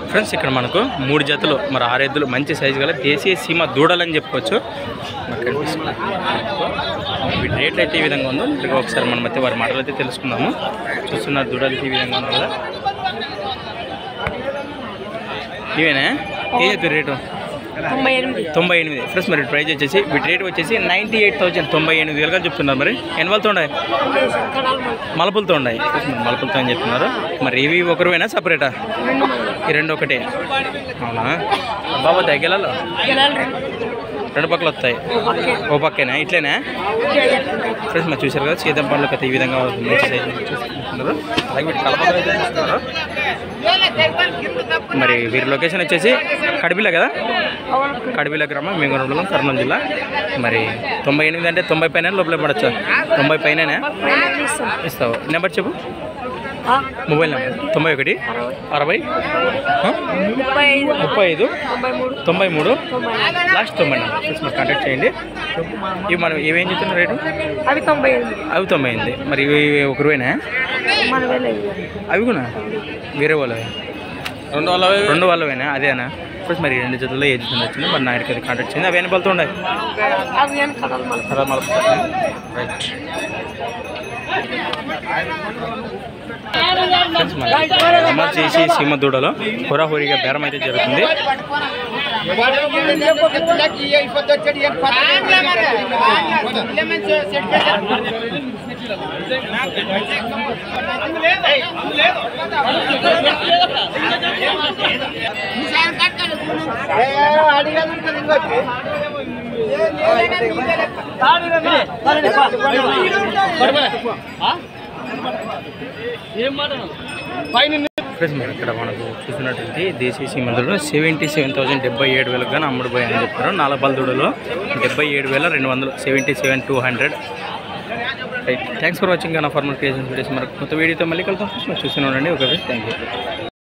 Friends ఇక్కడ మనకు 3 జతలు మరి 6 ఎద్దులు మంచి సైజు గల దేశీయ సీమ దూడలని చెప్పుకోవచ్చు. వీటి రేట్లు అయితే ఈ విధంగా ఉందో ఇక ఒకసారి మనం అయితే వారి మాటలు అయితే తెలుసుకుందాము. చూస్తున్న దూడలు అయితే ఈ విధంగా ఉంది కదా, ఇవేనా ఏ చెప్పారు రేటు? 98. ఫ్రెండ్స్ మరి ప్రైజ్ వచ్చేసి వీటి రేట్ వచ్చేసి 98,000 98,000గా చెప్తున్నారు. మరి ఎన్ని వాళ్ళతో ఉన్నాయి? మలపులతో ఉన్నాయి. మలపులతో అని చెప్తున్నారు. మరి ఇవి ఒకరివేనా సపరేటా? ఈ రెండు ఒకటే. అవునా బాబా దగ్గరలో 2 పక్కలు వస్తాయి, ఓ పక్కేనా ఇట్లేనా? ఫ్రెండ్స్ మరి చూసారు కదా సీతం పండ్లకు అయితే ఈ విధంగా చూస్తున్నారు. అలాగే వీటి కలపలు అయితే చూస్తున్నారు. మరి వీరి లొకేషన్ వచ్చేసి కడిపిల కదా, కడిపిల గ్రామం, మేంగూరు, కర్నూలు జిల్లా. మరి 98 అంటే 90 పైన లోపల పడచ్చా? 90 పైన ఇస్తావు. నెంబర్ చెప్పు, మొబైల్ నెంబర్ 91 60 35 93 లాస్ట్ 90. మరి కాంటాక్ట్ చేయండి. ఇవి మనం ఇవేం చెప్తున్న రేటు? అవి 98. మరి ఇవి ఒకరువేనా? అవి కూడా వేరే వాళ్ళవి? 2 వాళ్ళవేనా? అదేనా? ప్లస్ మరి 2 జతల్లో ఏ జత వచ్చింది మరి నాయుడికి అది కాంటాక్ట్ చేయండి. అవి ఎన్ని పలుతూ ఉన్నాయి? రైట్. ఫ్రెండ్స్ మరి అమలు చేసి సీమ దూడలో హోరాహోరీగా బేరం అయితే జరుగుతుంది. ఫ్రెండ్స్ మరి ఇక్కడ మనకు చూసినటువంటి దేశీయ సీమంతులు 77,000 77,000 కానీ అమ్ముడుపోయి అని చెప్పారు. 4 పళ్ళ దూడలో 77,200 77,200. రైట్. థ్యాంక్స్ ఫర్ వాచింగ్ నా ఫార్మల్ క్రియేషన్స్ వీడియోస్. మరి కొత్త వీడియోతో మళ్ళీ కలుద్దాం. చూస్తూనే ఉండండి. Okay, thank you.